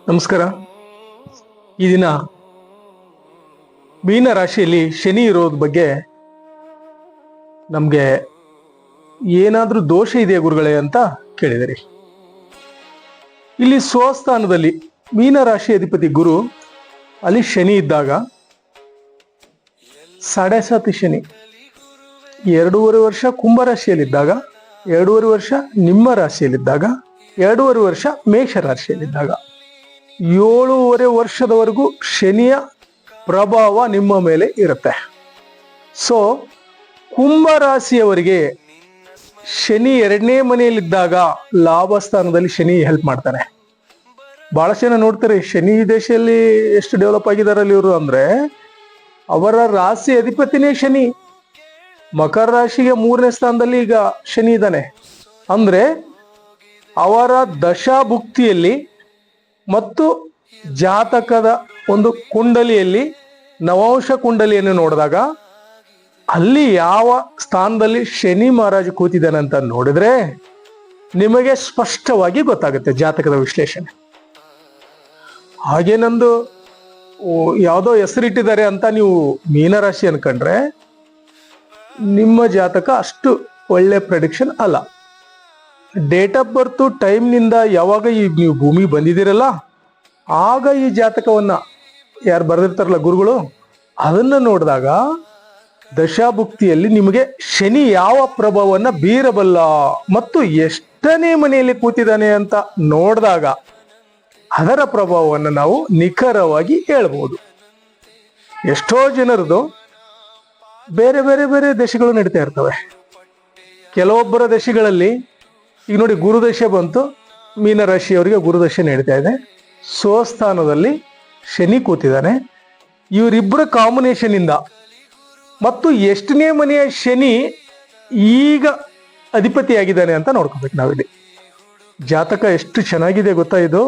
ನಮಸ್ಕಾರ. ಈ ದಿನ ಮೀನ ರಾಶಿಯಲ್ಲಿ ಶನಿ ಇರೋದ್ ಬಗ್ಗೆ ನಮ್ಗೆ ಏನಾದ್ರೂ ದೋಷ ಇದೆಯಾ ಗುರುಗಳೇ ಅಂತ ಕೇಳಿದಿರಿ. ಇಲ್ಲಿ ಸ್ವಸ್ಥಾನದಲ್ಲಿ ಮೀನ ರಾಶಿ ಅಧಿಪತಿ ಗುರು ಅಲ್ಲಿ ಶನಿ ಇದ್ದಾಗ 7.5 ಶನಿ, 2.5 ವರ್ಷ ಕುಂಭ ರಾಶಿಯಲ್ಲಿದ್ದಾಗ, 2.5 ವರ್ಷ ನಿಮ್ಮ ರಾಶಿಯಲ್ಲಿದ್ದಾಗ, 2.5 ವರ್ಷ ಮೇಷ ರಾಶಿಯಲ್ಲಿದ್ದಾಗ 7.5 ವರ್ಷದವರೆಗೂ ಶನಿಯ ಪ್ರಭಾವ ನಿಮ್ಮ ಮೇಲೆ ಇರುತ್ತೆ. ಸೊ ಕುಂಭ ರಾಶಿಯವರಿಗೆ ಶನಿ 2ನೇ ಮನೆಯಲ್ಲಿದ್ದಾಗ ಲಾಭ ಸ್ಥಾನದಲ್ಲಿ ಶನಿ ಹೆಲ್ಪ್ ಮಾಡ್ತಾನೆ. ಬಹಳಷ್ಟು ಜನ ನೋಡ್ತಾರೆ ಶನಿ ದೇಶದಲ್ಲಿ ಎಷ್ಟು ಡೆವಲಪ್ ಆಗಿದಾರಲ್ಲಿ ಇವರು ಅಂದ್ರೆ, ಅವರ ರಾಶಿ ಅಧಿಪತಿನೇ ಶನಿ. ಮಕರ ರಾಶಿಗೆ 3ನೇ ಸ್ಥಾನದಲ್ಲಿ ಈಗ ಶನಿ ಇದ್ದಾನೆ. ಅಂದ್ರೆ ಅವರ ದಶಾಭುಕ್ತಿಯಲ್ಲಿ ಮತ್ತು ಜಾತಕದ ಒಂದು ಕುಂಡಲಿಯಲ್ಲಿ ನವಾಂಶ ಕುಂಡಲಿಯನ್ನು ನೋಡಿದಾಗ ಅಲ್ಲಿ ಯಾವ ಸ್ಥಾನದಲ್ಲಿ ಶನಿ ಮಹಾರಾಜ ಕೂತಿದ್ದಾನೆ ಅಂತ ನೋಡಿದ್ರೆ ನಿಮಗೆ ಸ್ಪಷ್ಟವಾಗಿ ಗೊತ್ತಾಗುತ್ತೆ ಜಾತಕದ ವಿಶ್ಲೇಷಣೆ. ಹಾಗೆ ನಂದು ಯಾವುದೋ ಹೆಸರಿಟ್ಟಿದ್ದಾರೆ ಅಂತ ನೀವು ಮೀನರಾಶಿ ಅನ್ಕೊಂಡ್ರೆ ನಿಮ್ಮ ಜಾತಕ ಅಷ್ಟು ಒಳ್ಳೆ ಪ್ರೆಡಿಕ್ಷನ್ ಅಲ್ಲ. ಡೇಟ್ ಆಫ್ ಬರ್ತ್ ಟೈಮ್ನಿಂದ ಯಾವಾಗ ನೀವು ಭೂಮಿ ಬಂದಿದ್ದೀರಲ್ಲ ಆಗ ಈ ಜಾತಕವನ್ನ ಯಾರು ಬರೆದಿರ್ತಾರಲ್ಲ ಗುರುಗಳು, ಅದನ್ನ ನೋಡಿದಾಗ ದಶಾಭುಕ್ತಿಯಲ್ಲಿ ನಿಮಗೆ ಶನಿ ಯಾವ ಪ್ರಭಾವವನ್ನ ಬೀರಬಲ್ಲ ಮತ್ತು ಎಷ್ಟನೇ ಮನೆಯಲ್ಲಿ ಕೂತಿದ್ದಾನೆ ಅಂತ ನೋಡಿದಾಗ ಅದರ ಪ್ರಭಾವವನ್ನು ನಾವು ನಿಖರವಾಗಿ ಹೇಳ್ಬೋದು. ಎಷ್ಟೋ ಜನರದು ಬೇರೆ ಬೇರೆ ಬೇರೆ ದಶೆಗಳು ನಡೀತಾ ಇರ್ತವೆ. ಕೆಲವೊಬ್ಬರ ದಶೆಗಳಲ್ಲಿ ಈಗ ನೋಡಿ ಗುರುದಶೆ ಬಂತು, ಮೀನರಾಶಿಯವರಿಗೆ ಗುರುದಶೆ ನಡೀತಾ ಇದೆ, ಸ್ವಸ್ಥಾನದಲ್ಲಿ ಶನಿ ಕೂತಿದ್ದಾನೆ. ಇವರಿಬ್ಬರ ಕಾಂಬಿನೇಷನ್ ಇಂದ ಮತ್ತು ಎಷ್ಟನೇ ಮನೆಯ ಶನಿ ಈಗ ಅಧಿಪತಿಯಾಗಿದ್ದಾನೆ ಅಂತ ನೋಡ್ಕೋಬೇಕು ನಾವಿಲ್ಲಿ. ಜಾತಕ ಎಷ್ಟು ಚೆನ್ನಾಗಿದೆ ಗೊತ್ತಾ ಇದು.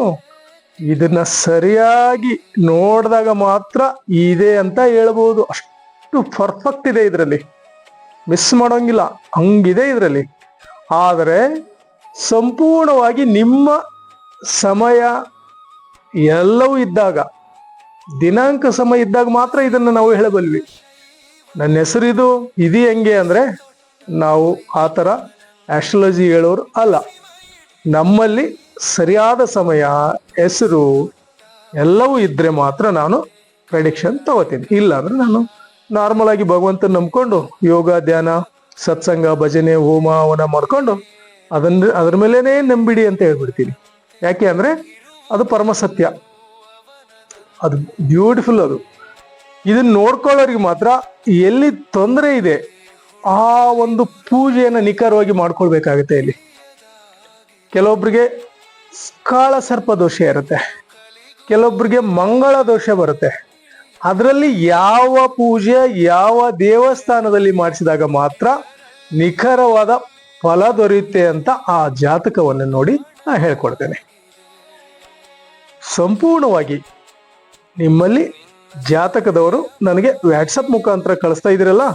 ಇದನ್ನ ಸರಿಯಾಗಿ ನೋಡಿದಾಗ ಮಾತ್ರ ಇದೆ ಅಂತ ಹೇಳ್ಬೋದು. ಅಷ್ಟು ಪರ್ಫೆಕ್ಟ್ ಇದೆ ಇದರಲ್ಲಿ, ಮಿಸ್ ಮಾಡೋಂಗಿಲ್ಲ, ಹಂಗಿದೆ ಇದರಲ್ಲಿ. ಆದರೆ ಸಂಪೂರ್ಣವಾಗಿ ನಿಮ್ಮ ಸಮಯ ಎಲ್ಲವೂ ಇದ್ದಾಗ, ದಿನಾಂಕ ಸಮಯ ಇದ್ದಾಗ ಮಾತ್ರ ಇದನ್ನು ನಾವು ಹೇಳಬಲ್ವಿ. ನನ್ನ ಹೆಸರು ಇದು ಹೆಂಗೆ ಅಂದ್ರೆ ನಾವು ಆ ಥರ ಆಸ್ಟ್ರಾಲಜಿ ಹೇಳೋರು ಅಲ್ಲ. ನಮ್ಮಲ್ಲಿ ಸರಿಯಾದ ಸಮಯ, ಹೆಸರು ಎಲ್ಲವೂ ಇದ್ರೆ ಮಾತ್ರ ನಾನು ಪ್ರೆಡಿಕ್ಷನ್ ತಗೋತೀನಿ. ಇಲ್ಲ ಅಂದ್ರೆ ನಾನು ನಾರ್ಮಲ್ ಆಗಿ ಭಗವಂತನ ನಂಬ್ಕೊಂಡು ಯೋಗ, ಧ್ಯಾನ, ಸತ್ಸಂಗ, ಭಜನೆ, ಹೋಮ ಹವನ ಮಾಡ್ಕೊಂಡು ಅದ್ರ ಮೇಲೇನೆ ನಂಬಿಡಿ ಅಂತ ಹೇಳ್ಬಿಡ್ತೀನಿ. ಯಾಕೆ ಅಂದ್ರೆ ಅದು ಪರಮ ಸತ್ಯ, ಅದು ಬ್ಯೂಟಿಫುಲ್. ಅದು ಇದನ್ನ ನೋಡ್ಕೊಳ್ಳೋರಿಗೆ ಮಾತ್ರ ಎಲ್ಲಿ ತೊಂದರೆ ಇದೆ ಆ ಒಂದು ಪೂಜೆಯನ್ನು ನಿಖರವಾಗಿ ಮಾಡ್ಕೊಳ್ಬೇಕಾಗುತ್ತೆ. ಇಲ್ಲಿ ಕೆಲವೊಬ್ರಿಗೆ ಕಾಳ ಸರ್ಪ ದೋಷ ಇರುತ್ತೆ, ಕೆಲವೊಬ್ರಿಗೆ ಮಂಗಳ ದೋಷ ಬರುತ್ತೆ. ಅದರಲ್ಲಿ ಯಾವ ಪೂಜೆ ಯಾವ ದೇವಸ್ಥಾನದಲ್ಲಿ ಮಾಡಿಸಿದಾಗ ಮಾತ್ರ ನಿಖರವಾದ ಫಲ ದೊರೆಯುತ್ತೆ ಅಂತ ಆ ಜಾತಕವನ್ನು ನೋಡಿ ನಾನು ಹೇಳ್ಕೊಡ್ತೇನೆ. ಸಂಪೂರ್ಣವಾಗಿ ನಿಮ್ಮಲ್ಲಿ ಜಾತಕದವರು ನನಗೆ ವಾಟ್ಸಪ್ ಮುಖಾಂತರ ಕಳಿಸ್ತಾ ಇದ್ದೀರಲ್ಲ,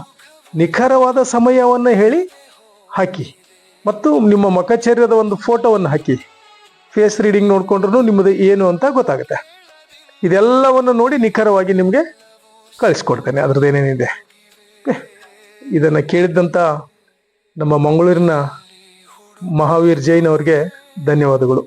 ನಿಖರವಾದ ಸಮಯವನ್ನು ಹೇಳಿ ಹಾಕಿ ಮತ್ತು ನಿಮ್ಮ ಮುಖಚರ್ಯದ ಒಂದು ಫೋಟೋವನ್ನು ಹಾಕಿ. ಫೇಸ್ ರೀಡಿಂಗ್ ನೋಡ್ಕೊಂಡ್ರು ನಿಮ್ಮದು ಏನು ಅಂತ ಗೊತ್ತಾಗುತ್ತೆ. ಇದೆಲ್ಲವನ್ನು ನೋಡಿ ನಿಖರವಾಗಿ ನಿಮಗೆ ಕಳಿಸ್ಕೊಡ್ತೇನೆ ಅದ್ರದ್ದು ಏನೇನಿದೆ. ಇದನ್ನು ಕೇಳಿದಂಥ ನಮ್ಮ ಮಂಗಳೂರಿನ ಮಹಾವೀರ್ ಜೈನ್ ಅವ್ರಿಗೆ ಧನ್ಯವಾದಗಳು.